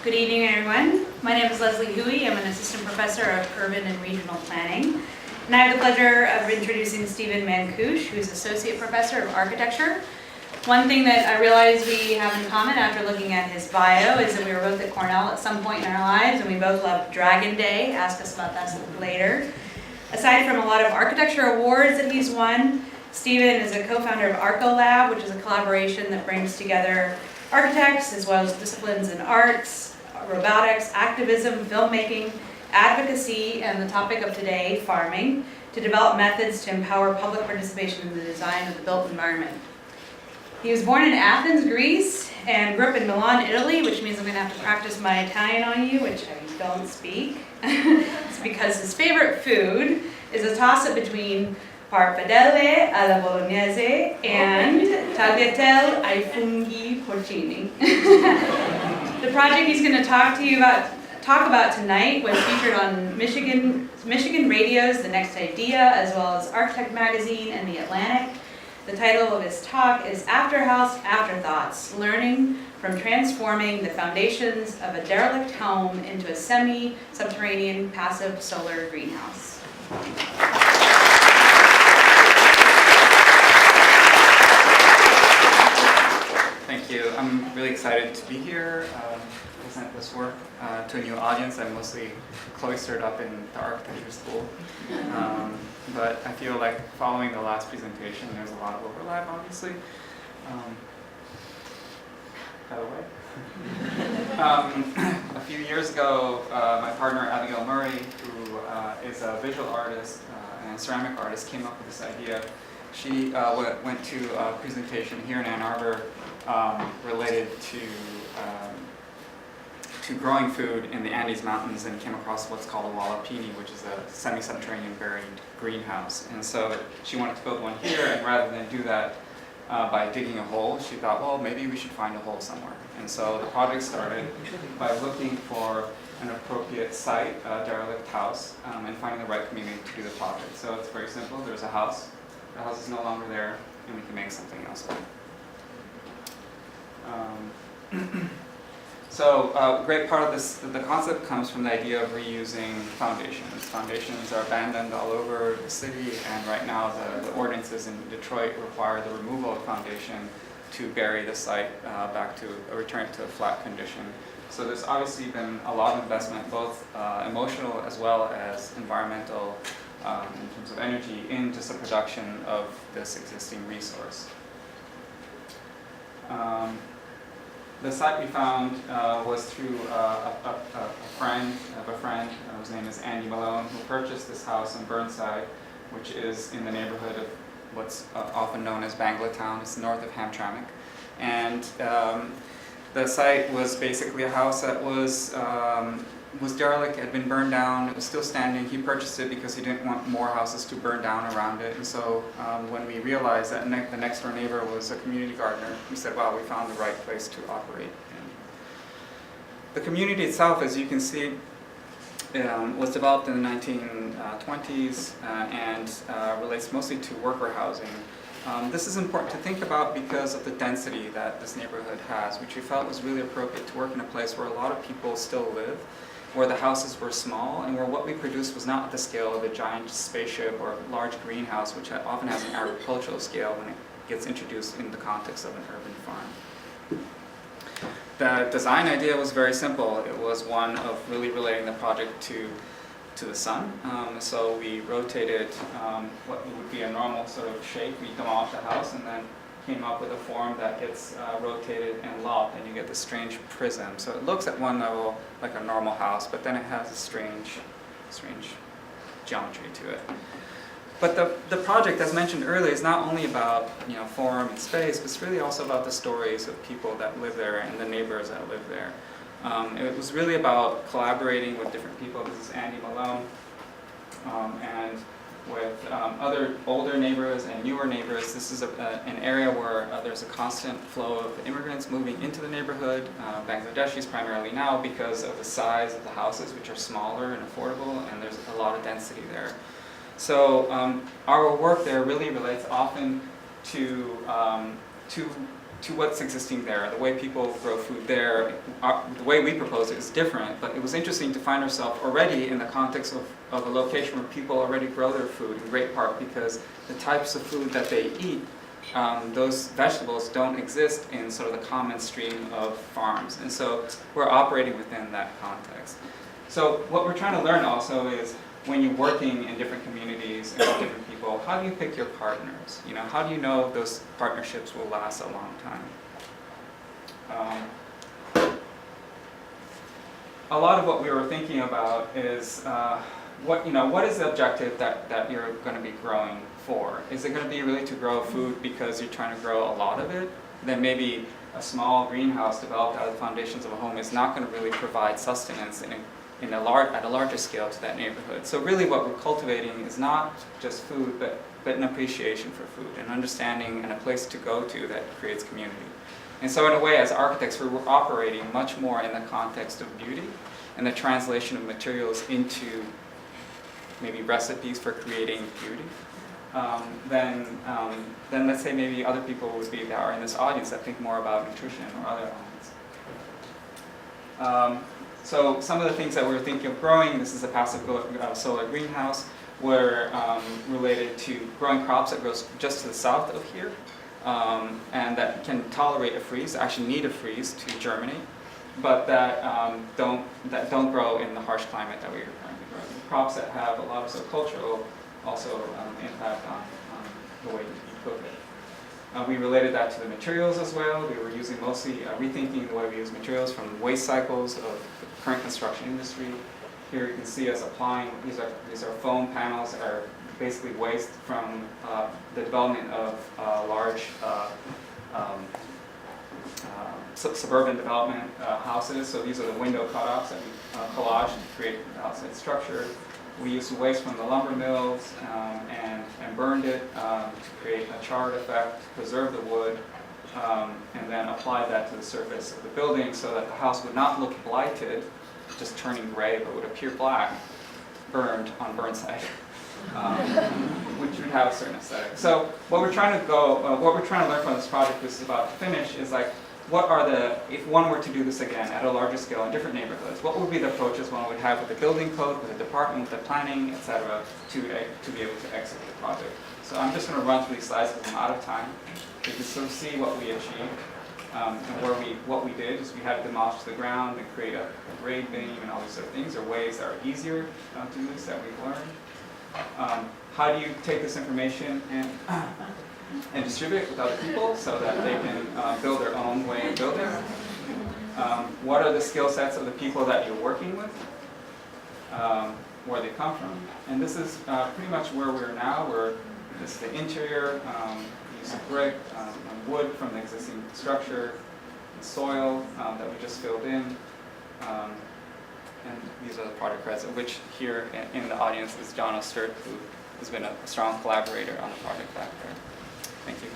Good evening, everyone. My name is Leslie Huey. I'm an assistant professor of urban and regional planning. And I have the pleasure of introducing Stephen Mankouche, who's associate professor of architecture. One thing that I realized we have in common after looking at his bio is that we were both at Cornell at some point in our lives, and we both love Dragon Day. Ask us about that later. Aside from a lot of architecture awards that he's won, Stephen is a co-founder of ArchoLab, which is a collaboration that brings together architects as well as disciplines in arts, robotics, activism, filmmaking, advocacy, and the topic of today, farming, to develop methods to empower public participation in the design of the built environment. He was born in Athens, Greece, and grew up in Milan, Italy, which means I'm going to have to practice my Italian on you, which I don't speak. It's because his favorite food is a toss-up between farfadelle alla bolognese and tagliatelle ai funghi porcini. The project he's going to talk about tonight was featured on Michigan Radio's The Next Idea, as well as Architect Magazine and The Atlantic. The title of his talk is Afterhouse, Afterthoughts, Learning from Transforming the Foundations of a Derelict Home into a Semi-Subterranean Passive Solar Greenhouse. Thank you. I'm really excited to be here, present this work to a new audience. I'm mostly cloistered up in the architecture school. But I feel like following the last presentation, there's a lot of overlap, obviously. By the way. A few years ago, my partner, Abigail Murray, who is a visual artist and ceramic artist, came up with this idea. She went to a presentation here in Ann Arbor related to growing food in the Andes Mountains, and came across what's called a wallapini, which is a semi-subterranean buried greenhouse. And so she wanted to build one here, and rather than do that by digging a hole, she thought, well, maybe we should find a hole somewhere. And so the project started by looking for an appropriate site, a derelict house, and finding the right community to do the project. So it's very simple. There's a house. The house is no longer there, and we can make something else of it. So a great part of this, the concept comes from the idea of reusing foundations. Foundations are abandoned all over the city, and right now the ordinances in Detroit require the removal of foundation to bury the site back to return it to a flat condition. So there's obviously been a lot of investment, both emotional as well as environmental, in terms of energy, in just the production of this existing resource. The site we found was through a friend whose name is Andy Malone, who purchased this house in Burnside, which is in the neighborhood of what's often known as Banglatown. It's north of Hamtramck. And the site was basically a house that was derelict, had been burned down. It was still standing. He purchased it because he didn't want more houses to burn down around it. And so when we realized that the next door neighbor was a community gardener, we said, wow, we found the right place to operate. And the community itself, as you can see, was developed in the 1920s and relates mostly to worker housing. This is important to think about because of the density that this neighborhood has, which we felt was really appropriate to work in a place where a lot of people still live, where the houses were small, and where what we produced was not at the scale of a giant spaceship or a large greenhouse, which often has an agricultural scale when it gets introduced in the context of an urban farm. The design idea was very simple. It was one of really relating the project to the sun. So we rotated what would be a normal sort of shape. We demolished the house and then came up with a form that gets rotated and locked, and you get this strange prism. So it looks at one level like a normal house, but then it has a strange geometry to it. But the project, as mentioned earlier, is not only about form and space, but it's really also about the stories of people that live there and the neighbors that live there. It was really about collaborating with different people. This is Andy Malone, and with other older neighbors and newer neighbors. This is an area where there's a constant flow of immigrants moving into the neighborhood, Bangladeshis primarily now because of the size of the houses, which are smaller and affordable, and there's a lot of density there. So our work there really relates often to to what's existing there. The way people grow food there, the way we propose it is different, but it was interesting to find ourselves already in the context of a location where people already grow their food, in great part because the types of food that they eat, those vegetables don't exist in sort of the common stream of farms. And so we're operating within that context. So what we're trying to learn also is when you're working in different communities and with different people, how do you pick your partners? You know, how do you know those partnerships will last a long time? A lot of what we were thinking about is what is the objective that you're going to be growing for? Is it going to be really to grow food because you're trying to grow a lot of it? Then maybe a small greenhouse developed out of the foundations of a home is not going to really provide sustenance at a larger scale to that neighborhood. So really what we're cultivating is not just food, but an appreciation for food, an understanding and a place to go to that creates community. And so in a way, as architects, we're operating much more in the context of beauty and the translation of materials into maybe recipes for creating beauty. Then let's say maybe other people would be that are in this audience that think more about nutrition or other elements. So some of the things that we're thinking of growing, this is a passive solar greenhouse, were related to growing crops that grows just to the south of here, and that can tolerate a freeze, actually need a freeze to germinate, but that don't grow in the harsh climate that we are currently growing. Crops that have a lot of cultural also impact on the way you cook it. We related that to the materials as well. We were using mostly rethinking the way we use materials from waste cycles of the current construction industry. Here you can see us applying, these are foam panels that are basically waste from the development of large suburban development houses. So these are the window cutoffs that we collage to create the outside structure. We used some waste from the lumber mills and burned it to create a charred effect, preserve the wood, and then applied that to the surface of the building so that the house would not look blighted, just turning gray, but would appear black, burned on Burnside, which would have a certain aesthetic. So what we're trying to learn from this project, this is about to finish, is like, if one were to do this again at a larger scale in different neighborhoods, what would be the approaches one would have with the building code, with the department, with the planning, etc., to be able to execute the project? So I'm just going to run through these slides because I'm out of time. You can sort of see what we achieved. And what we did is we had to demolish the ground and create a grade beam and all these sort of things. There are ways that are easier to do this that we've learned. How do you take this information and distribute it with other people so that they can build their own way of building? What are the skill sets of the people that you're working with? Where they come from? And this is pretty much where we're now. This is the interior. Use of brick, and wood from the existing structure, and soil that we just filled in. And these are the project credits, which here in the audience is John Ostert, who has been a strong collaborator on the project back there. Thank you.